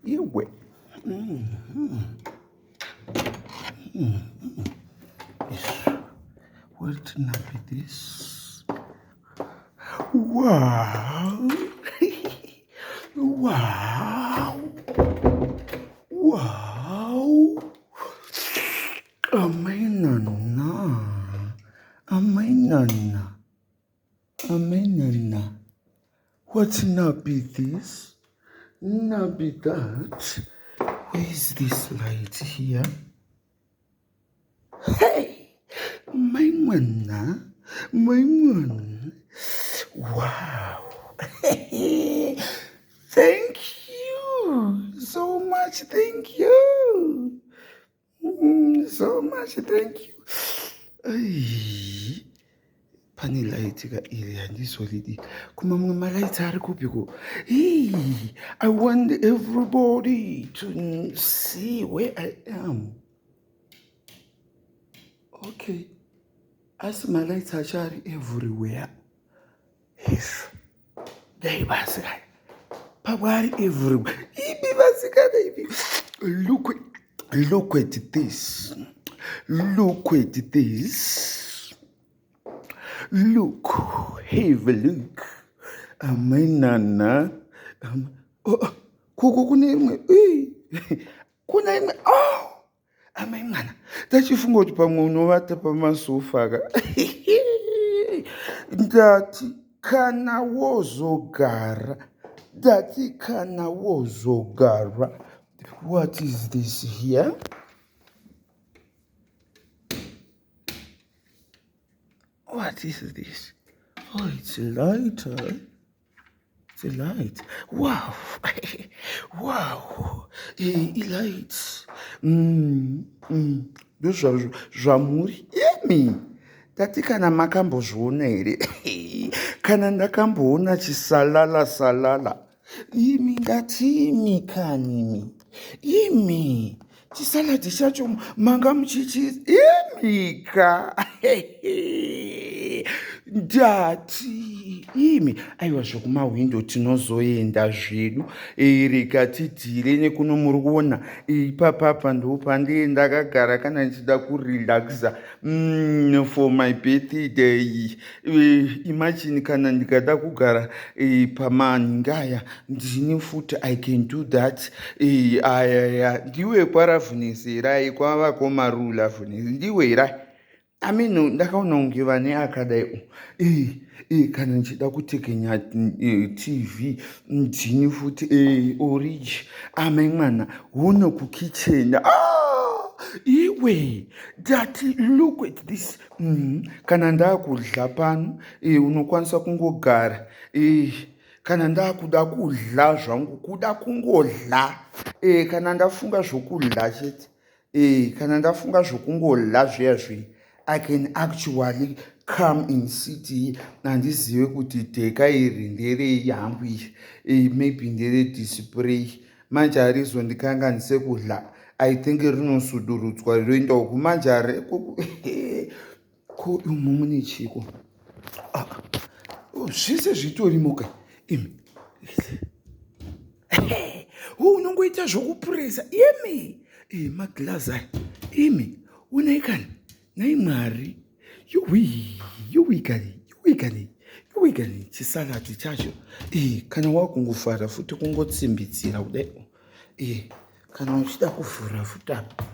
Iwe. What now be this? Wow. Wow. Wow. Amenana. Amenana. Amenana. What now be this? Now be that. Where is this light here? Hey! Maimuna. Maimuna. Wow. Thank you so much. Thank you. So much. Thank you. Ay. Pani light ga iri handizolidi. Kuma mama light ari kupiko. I want everybody to see where I am. Okay. As my lights are everywhere. Yes. They basika. Pawari everywhere. Look at this. Look at this. Look. Have a look. Amenana. Kuku kunimwe. Kunimwe. Oh. Amenana. Tachifunga kuti pamwe unovata pamasofa ka. Ndati kana wozogara. What is this here? What is this? Oh, it's a light. It's a light. Wow. Wow. Lights. Ndozvo zvamuri. Emi. Tati kana makambozviona here. Kana ndakamboona chisalala. Imi ndati imi kanimi. Imi. Chisaladi chacho manga muchichi. Imi ka. Ndati imi aiwa zvokumawindo tinozoenda zvedu rikatidhire nekuno muri kuona ipapapa ndopandiye ndakagara kana ndichida kurelaxa for my birthday. Imagine kana ndikada kugara pamanhingaya ndine futi I can do that. Ndiwe kwaravhunisira kwava komarula vhunisi ndiwe ra ndakaona unge vane akadai kana ndichida kutekenya TV ndini futi origi amai mwana wono kukichena iwe ndati look at this. Kana ndakudya pano unokwanisa kungogara kana ndakuda kudya zvangu kuda kungodya kana ndafunga zvokudya chete kana ndafunga zvokungodya zviya I can actually come in city nandizive kuti dheka iri nderei hangu iyi maybe ndere display manje harizondikanganise kudya. I think rinosudurudzwa riroenda uku manje ko umu mune chiko zvese zvitorimoka imi unongoita zvokupuresa imi maglazi aya imi unaikani nai mwari yuwikani chisaladi chacho kana wakungofara futi kungotsimbitsira kudai kana uchida kuvhura futi apa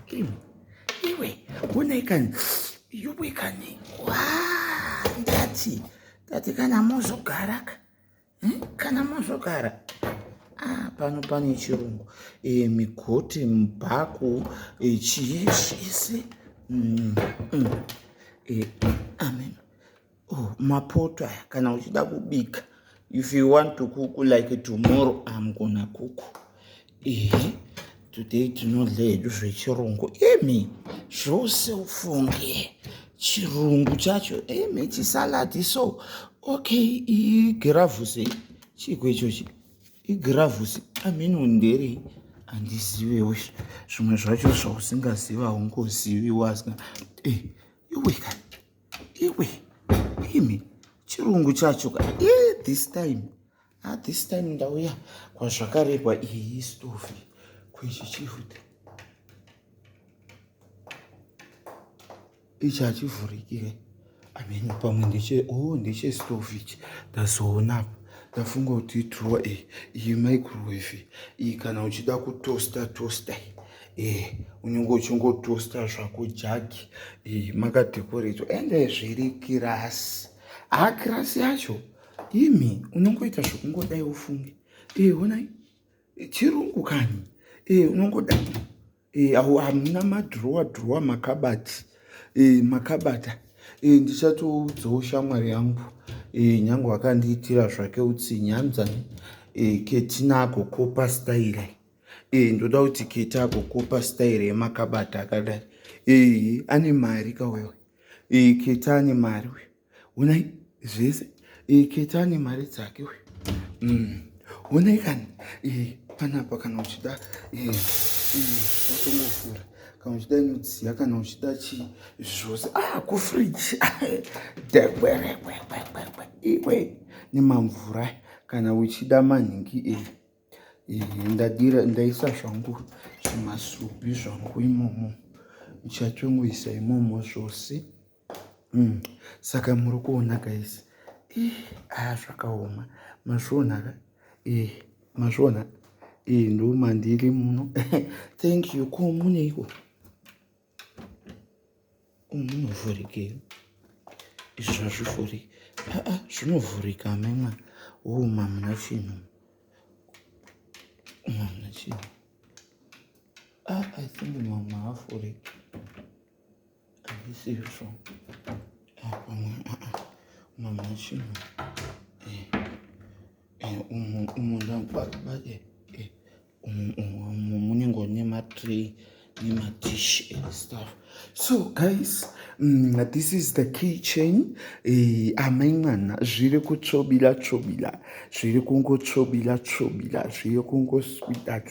iwe unaikani yuwikani ndati kana mozogara pano pane chirungu migoti mubhaku chii zvese amen. Mapoto aya kana uchida kubika if you want to cook like tomorrow I'm gonna cook today tinodya hedu zvechirungu zvose ufunge chirungu chacho chisaladi so okay igiravusi chiko ichochi igiravusi underi handizivewo zvimwe zvacho zvausingaziva haungozivi wasina iwe imi chirungu chacho this time This time ndauya kwazvakaregwa iyi stovi kwechichifuta ichi hachivhuriki ameni pamwe ndeche stovi ichi ndazoona apa ndafunga kuti drowa iyi microwave iyi kana uchida kutosta unenge uchingotosta zvako jagi makadekoretwa ende zviri kirasi kirasi yacho imi unongoita zvokungodai ufunge onai chirungu kani unongodai hamuna madhirowa makabata ndichatoudzawo shamwari yangu nyange wakandiitira zvake utsinyanzani ketina agokopa staira ndoda kuti keta agokopa staira yemakabata akadai ane mari kauyo keta ane mari uyo unai zvese keta ane mari dzake uyo unai kani panapa kana uchida utongofura kana uchida inodziya kana uchida chii zvose kufriji iwe nemamvura kana uchida manhingi ndaisa zvangu zvimasupi zvangu imomo ndichatongoisa imomo zvose saka muri kuona gaisi zvakaoma mazviona mazviona ndo mandiri muno thank you ko muneiko munovhurikei izvi zvazvivhuriki zvinovhurika memwa mamuna chinhu I think mamwe haavhuriki handisizvo mamuna chinhu umu ndabake umu munenge une matrei nemadish stuff. So guys, this is the kitchen. Amaimwana zviri kutsvobila zviri kungotsvobila zviri kungotswida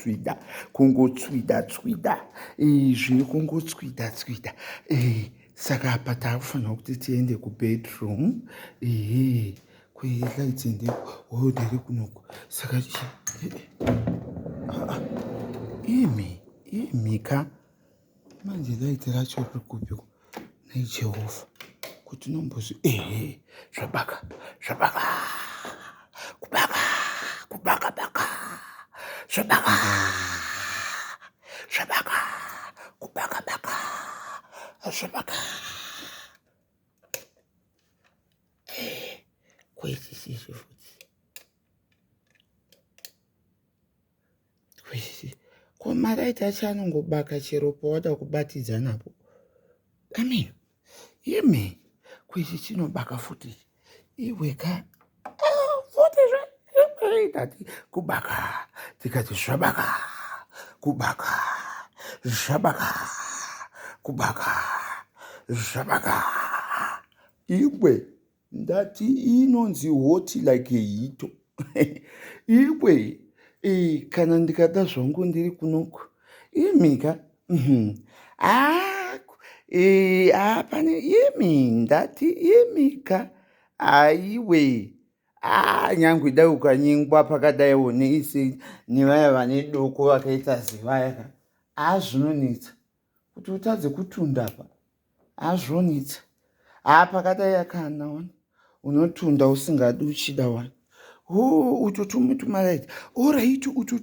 zviri kungotswida saka apa taakufanira kuti tiende kubedroom kwelights ndeko ndiri kunoko saka imika manje light racho riri kupiko naJehovha kuti nombozvi zvabaka kwesisi futhi kwesisi komaraiti acho anongobaka chero pawada kubatidza napo imi kwesisi chinobaka futi iweka futi tati kubaka tikati zvabaka iwe ndati inonzi hot like hito iwe kana ndikada zvangu ndiri kunoko imika pane ndati imika aiwe nyangwe dai ukanyingwa pakadaiwo neisi nevaya vane doko vakaita zivayaka zvinonetsa kuti utadze kutunda pa zvonetsa pakadai yakana unotunda usingadi uchida wani utu tumaraiti oraiti utu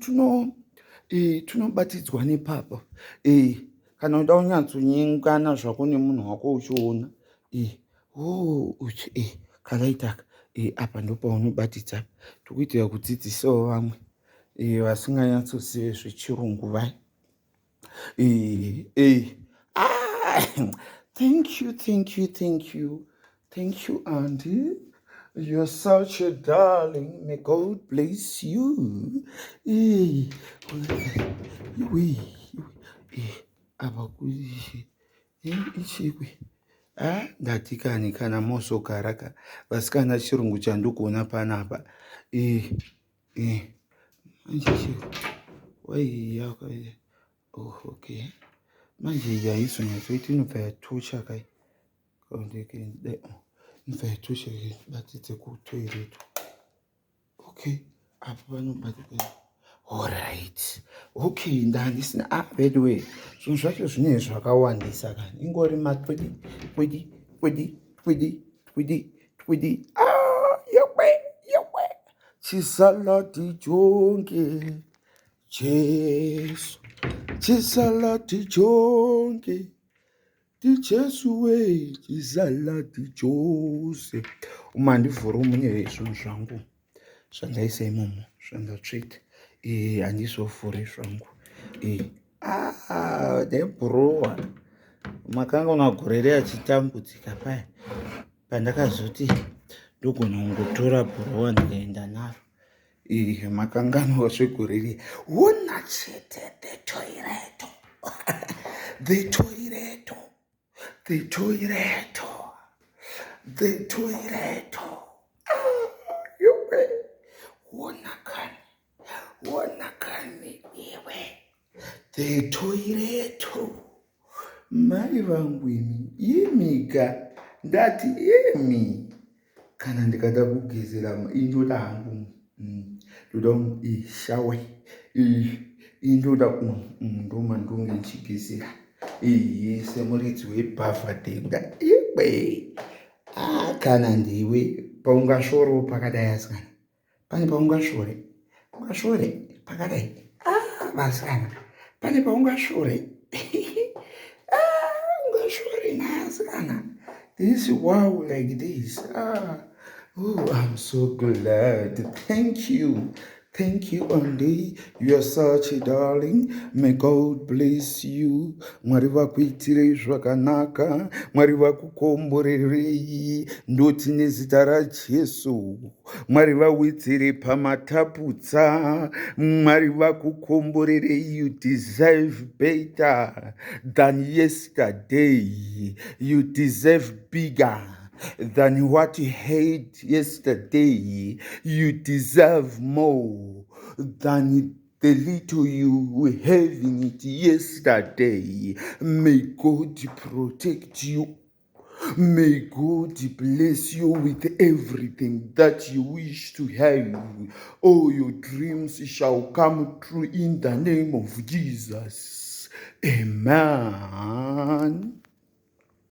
tunobatidzwa nepapa kana uda unyatsonyingana zvako nemunhu wako uchiona karaitaka apa ndopaunobatidza tokuitira kudzidzisawo vamwe vasinganyatsosive zvechirungu vai thank you auntie. You're such a darling. May God bless you. Ichikwe ndati kani kana mosogaraka vasikana chirungu chandikuona panapa manje okay manje yaizonyatsoiti inobva yatocha kai inobva yatocha batidze kutoilet okay apa panobatika. Alright, okay, ndandisina by the way zvinhu zvacho zvinee zvakawandisa kani ingori matwidi twidi twidi twidi twidi twidi yekwe chisalati chonke Jesu chisalati chonke tijesu we chisalati chose umandivhura munye zvinhu zvangu zvandaisa imomo zvandatsveta handizovhuri zvangu nebhurowa makanga una gore reachitambudzika paya pandakazoti ndogona kungotora bhurowa ndikaenda naro makangano zvegore rie una chete the toireto yowe wona kani iwe the toireto mai vangu imika ndati imi kana ndikada kugezera indoda hangu ndoda ishawe indoda ndomandonge ndichigezera semuridzi webhavhadhe kuda iwe kana ndiwe paungashoro pakadai asikana pane paungashore pakadai vasikana pane paungashore ungashore naasikana this wow like this I'm so glad. Thank you, Andy. You are such a darling. May God bless you. Mwari vakuitire zvakanaka, Mwari vakukomborerei, ndoti nezita raJesu. Mwari vawitsire pamataputsa, Mwari vakukomborerei. You deserve better than yesterday. You deserve bigger than what you had yesterday. You deserve more than the little you were having it yesterday. May God protect you. May God bless you with everything that you wish to have. All your dreams shall come true in the name of Jesus. Amen.